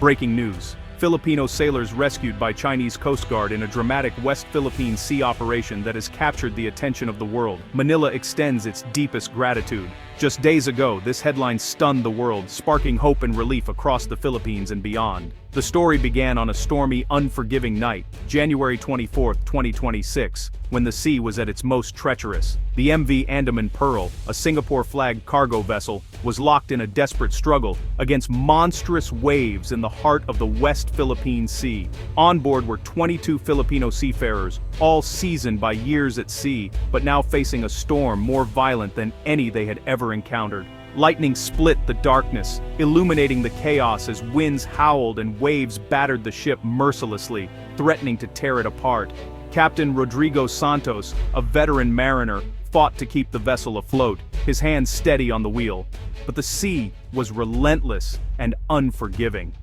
Breaking news. Filipino sailors rescued by Chinese Coast Guard in a dramatic West Philippine Sea operation that has captured the attention of the world. Manila extends its deepest gratitude. Just days ago, this headline stunned the world, sparking hope and relief across the Philippines and beyond. The story began on a stormy, unforgiving night, January 24, 2026, when the sea was at its most treacherous. The MV Andaman Pearl, a Singapore-flagged cargo vessel, was locked in a desperate struggle against monstrous waves in the heart of the West Philippine Sea. On board were 22 Filipino seafarers, all seasoned by years at sea, but now facing a storm more violent than any they had ever encountered. Lightning split the darkness, illuminating the chaos as winds howled and waves battered the ship mercilessly, threatening to tear it apart. Captain Rodrigo Santos, a veteran mariner, fought to keep the vessel afloat, his hands steady on the wheel. But the sea was relentless and unforgiving.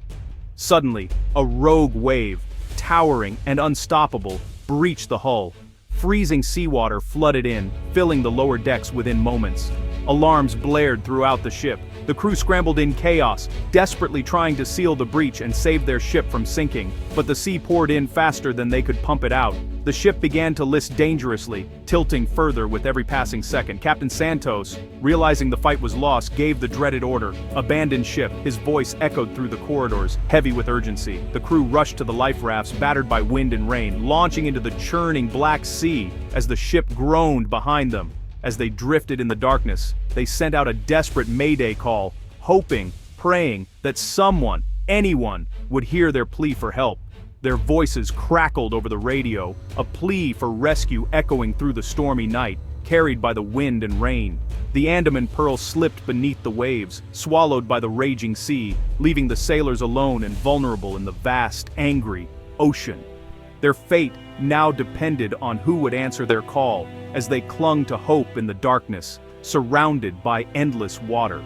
Suddenly, a rogue wave, towering and unstoppable, breached the hull. Freezing seawater flooded in, filling the lower decks within moments. Alarms blared throughout the ship. The crew scrambled in chaos, desperately trying to seal the breach and save their ship from sinking. But the sea poured in faster than they could pump it out. The ship began to list dangerously, tilting further with every passing second. Captain Santos, realizing the fight was lost, gave the dreaded order: abandon ship. His voice echoed through the corridors, heavy with urgency. The crew rushed to the life rafts, battered by wind and rain, launching into the churning Black Sea as the ship groaned behind them. As they drifted in the darkness, they sent out a desperate mayday call, hoping, praying that someone, anyone, would hear their plea for help. Their voices crackled over the radio, a plea for rescue echoing through the stormy night, carried by the wind and rain. The Andaman Pearl slipped beneath the waves, swallowed by the raging sea, leaving the sailors alone and vulnerable in the vast, angry ocean. Their fate now depended on who would answer their call, as they clung to hope in the darkness, surrounded by endless water.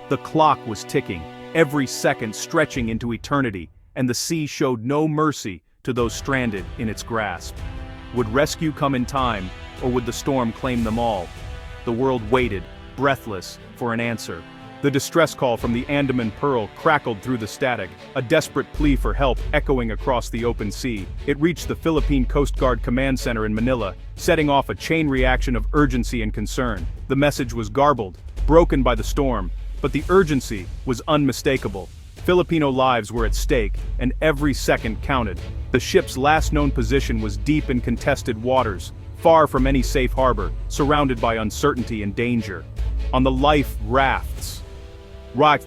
The clock was ticking, every second stretching into eternity, and the sea showed no mercy to those stranded in its grasp. Would rescue come in time, or would the storm claim them all? The world waited, breathless, for an answer. The distress call from the Andaman Pearl crackled through the static, a desperate plea for help echoing across the open sea. It reached the Philippine Coast Guard Command Center in Manila, setting off a chain reaction of urgency and concern. The message was garbled, broken by the storm, but the urgency was unmistakable. Filipino lives were at stake, and every second counted. The ship's last known position was deep in contested waters, far from any safe harbor, surrounded by uncertainty and danger. On the life rafts,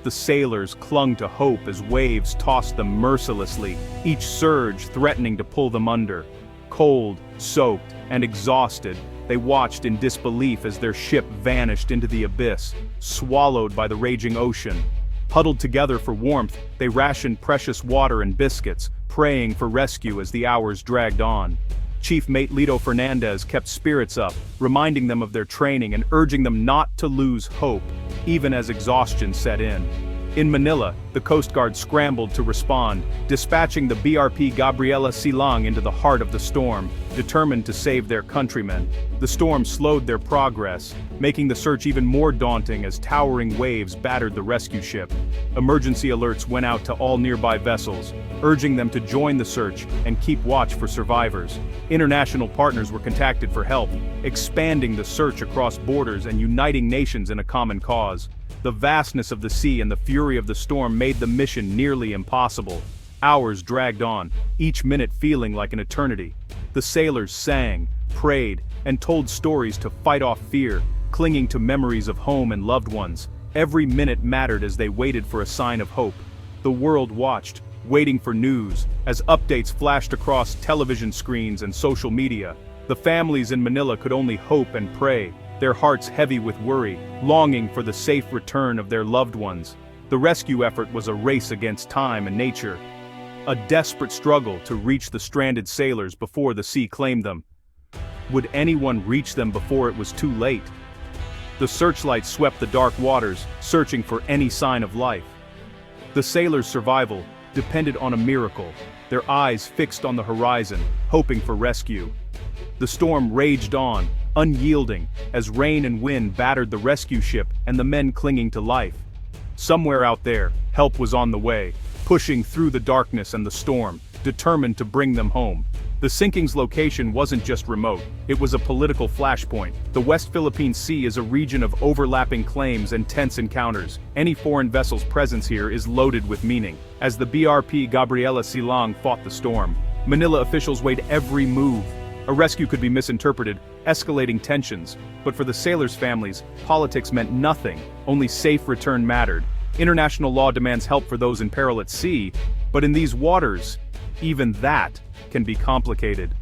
the sailors clung to hope as waves tossed them mercilessly, each surge threatening to pull them under. Cold, soaked, and exhausted, they watched in disbelief as their ship vanished into the abyss, swallowed by the raging ocean. Huddled together for warmth, they rationed precious water and biscuits, praying for rescue as the hours dragged on. Chief Mate Lito Fernandez kept spirits up, reminding them of their training and urging them not to lose hope, even as exhaustion set in. In Manila, the Coast Guard scrambled to respond, dispatching the BRP Gabriela Silang into the heart of the storm, determined to save their countrymen. The storm slowed their progress, making the search even more daunting as towering waves battered the rescue ship. Emergency alerts went out to all nearby vessels, urging them to join the search and keep watch for survivors. International partners were contacted for help, expanding the search across borders and uniting nations in a common cause. The vastness of the sea and the fury of the storm made the mission nearly impossible. Hours dragged on, each minute feeling like an eternity. The sailors sang, prayed, and told stories to fight off fear, clinging to memories of home and loved ones. Every minute mattered as they waited for a sign of hope. The world watched, waiting for news, as updates flashed across television screens and social media. The families in Manila could only hope and pray, their hearts heavy with worry, longing for the safe return of their loved ones. The rescue effort was a race against time and nature, a desperate struggle to reach the stranded sailors before the sea claimed them. Would anyone reach them before it was too late? The searchlights swept the dark waters, searching for any sign of life. The sailors' survival depended on a miracle, their eyes fixed on the horizon, hoping for rescue. The storm raged on, unyielding, as rain and wind battered the rescue ship and the men clinging to life. Somewhere out there, help was on the way, pushing through the darkness and the storm, determined to bring them home. The sinking's location wasn't just remote, it was a political flashpoint. The West Philippine Sea is a region of overlapping claims and tense encounters. Any foreign vessel's presence here is loaded with meaning. As the BRP Gabriela Silang fought the storm, Manila officials weighed every move. A rescue could be misinterpreted, escalating tensions, but for the sailors' families, politics meant nothing, only safe return mattered. International law demands help for those in peril at sea, but in these waters, even that can be complicated.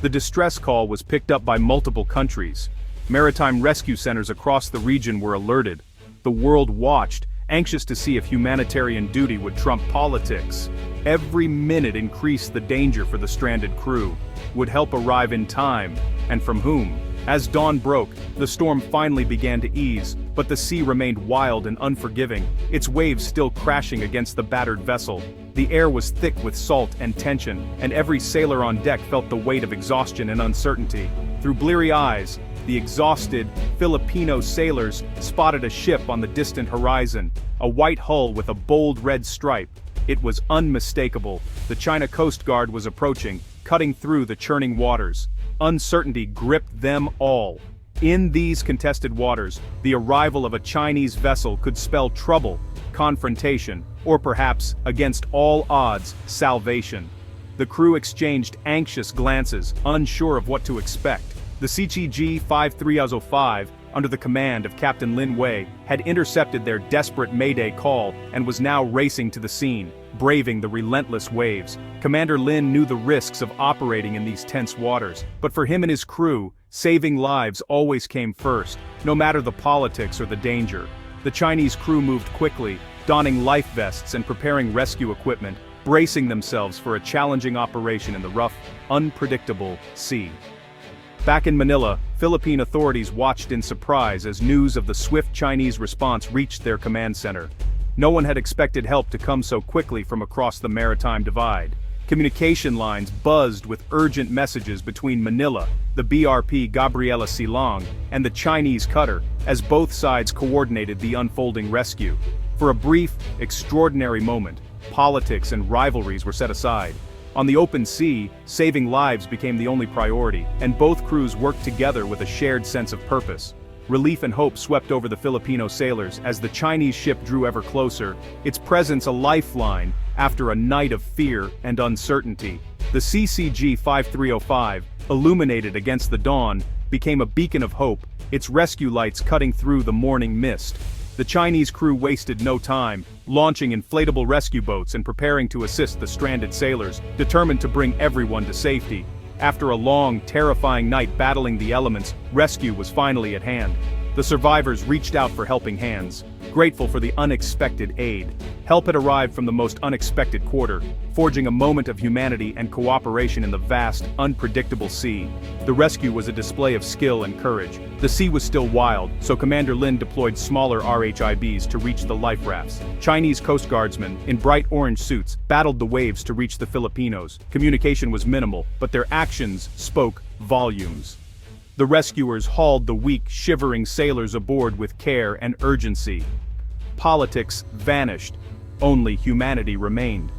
The distress call was picked up by multiple countries. Maritime rescue centers across the region were alerted. The world watched, anxious to see if humanitarian duty would trump politics. Every minute increased the danger for the stranded crew. Would help arrive in time, and from whom? As dawn broke, the storm finally began to ease, but the sea remained wild and unforgiving, its waves still crashing against the battered vessel. The air was thick with salt and tension, and every sailor on deck felt the weight of exhaustion and uncertainty. Through bleary eyes, the exhausted Filipino sailors spotted a ship on the distant horizon, a white hull with a bold red stripe. It was unmistakable. The China Coast Guard was approaching, cutting through the churning waters. Uncertainty gripped them all. In these contested waters, the arrival of a Chinese vessel could spell trouble, confrontation, or perhaps, against all odds, salvation. The crew exchanged anxious glances, unsure of what to expect. The CCG 5305, under the command of Captain Lin Wei, had intercepted their desperate Mayday call and was now racing to the scene, braving the relentless waves. Commander Lin knew the risks of operating in these tense waters, but for him and his crew, saving lives always came first, no matter the politics or the danger. The Chinese crew moved quickly, donning life vests and preparing rescue equipment, bracing themselves for a challenging operation in the rough, unpredictable sea. Back in Manila, Philippine authorities watched in surprise as news of the swift Chinese response reached their command center. No one had expected help to come so quickly from across the Maritime Divide. Communication lines buzzed with urgent messages between Manila, the BRP Gabriela Silang, and the Chinese cutter, as both sides coordinated the unfolding rescue. For a brief, extraordinary moment, politics and rivalries were set aside. On the open sea, saving lives became the only priority, and both crews worked together with a shared sense of purpose. Relief and hope swept over the Filipino sailors as the Chinese ship drew ever closer, its presence a lifeline after a night of fear and uncertainty. The CCG 5305, illuminated against the dawn, became a beacon of hope, its rescue lights cutting through the morning mist. The Chinese crew wasted no time, launching inflatable rescue boats and preparing to assist the stranded sailors, determined to bring everyone to safety. After a long, terrifying night battling the elements, rescue was finally at hand. The survivors reached out for helping hands, grateful for the unexpected aid. Help had arrived from the most unexpected quarter, forging a moment of humanity and cooperation in the vast, unpredictable sea. The rescue was a display of skill and courage. The sea was still wild, so Commander Lin deployed smaller RHIBs to reach the life rafts. Chinese Coast Guardsmen, in bright orange suits, battled the waves to reach the Filipinos. Communication was minimal, but their actions spoke volumes. The rescuers hauled the weak, shivering sailors aboard with care and urgency. Politics vanished. Only humanity remained.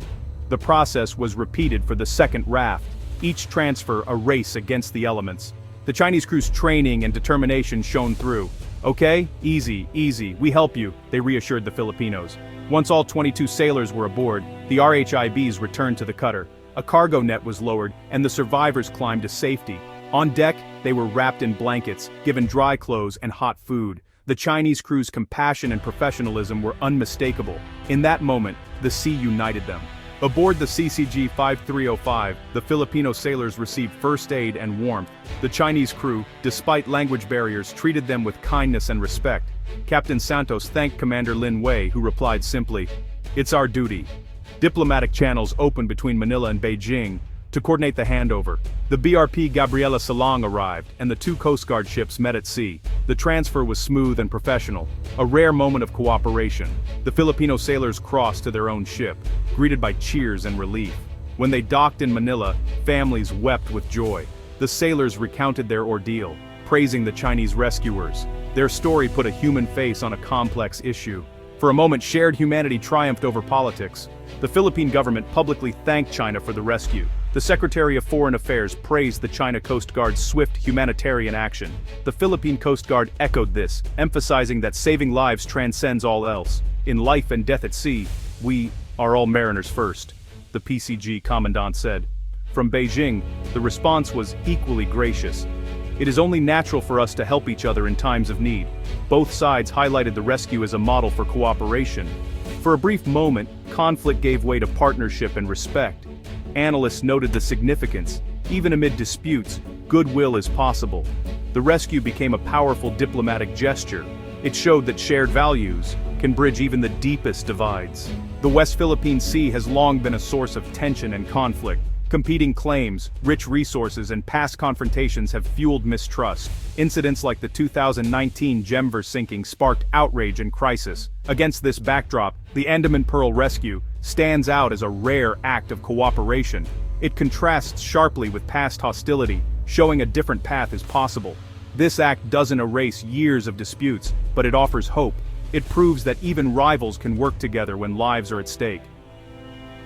The process was repeated for the second raft, each transfer a race against the elements. The Chinese crew's training and determination shone through. "Okay, easy, easy, we help you," they reassured the Filipinos. Once all 22 sailors were aboard, the RHIBs returned to the cutter. A cargo net was lowered, and the survivors climbed to safety. On deck, they were wrapped in blankets, given dry clothes and hot food. The Chinese crew's compassion and professionalism were unmistakable. In that moment, the sea united them. Aboard the CCG 5305, the Filipino sailors received first aid and warmth. The Chinese crew, despite language barriers, treated them with kindness and respect. Captain Santos thanked Commander Lin Wei, who replied simply, "It's our duty." Diplomatic channels opened between Manila and Beijing to coordinate the handover. The BRP Gabriela Silang arrived, and the two Coast Guard ships met at sea. The transfer was smooth and professional, a rare moment of cooperation. The Filipino sailors crossed to their own ship, greeted by cheers and relief. When they docked in Manila, families wept with joy. The sailors recounted their ordeal, praising the Chinese rescuers. Their story put a human face on a complex issue. For a moment, shared humanity triumphed over politics. The Philippine government publicly thanked China for the rescue. The Secretary of Foreign Affairs praised the China Coast Guard's swift humanitarian action. The Philippine Coast Guard echoed this, emphasizing that saving lives transcends all else. In life and death at sea, we are all mariners first, the PCG commandant said. From Beijing, the response was equally gracious. It is only natural for us to help each other in times of need. Both sides highlighted the rescue as a model for cooperation. For a brief moment, conflict gave way to partnership and respect. Analysts noted the significance. Even amid disputes, goodwill is possible. The rescue became a powerful diplomatic gesture. It showed that shared values can bridge even the deepest divides. The West Philippine Sea has long been a source of tension and conflict. Competing claims, rich resources, and past confrontations have fueled mistrust. Incidents like the 2019 Gemver sinking sparked outrage and crisis. Against this backdrop, the Andaman Pearl rescue stands out as a rare act of cooperation. It contrasts sharply with past hostility, showing a different path is possible. This act doesn't erase years of disputes, but it offers hope. It proves that even rivals can work together when lives are at stake.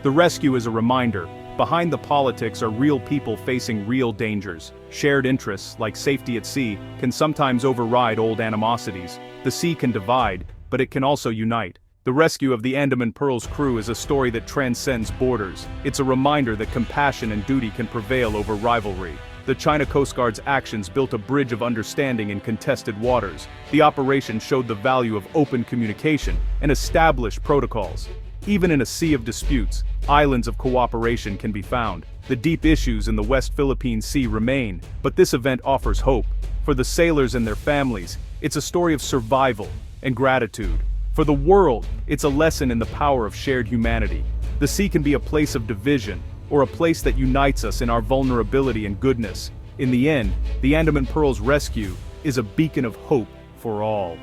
The rescue is a reminder. Behind the politics are real people facing real dangers. Shared interests, like safety at sea, can sometimes override old animosities. The sea can divide, but it can also unite. The rescue of the Andaman Pearl's crew is a story that transcends borders. It's a reminder that compassion and duty can prevail over rivalry. The China Coast Guard's actions built a bridge of understanding in contested waters. The operation showed the value of open communication and established protocols. Even in a sea of disputes, islands of cooperation can be found. The deep issues in the West Philippine Sea remain, but this event offers hope. For the sailors and their families, it's a story of survival and gratitude. For the world, it's a lesson in the power of shared humanity. The sea can be a place of division, or a place that unites us in our vulnerability and goodness. In the end, the Andaman Pearl's rescue is a beacon of hope for all.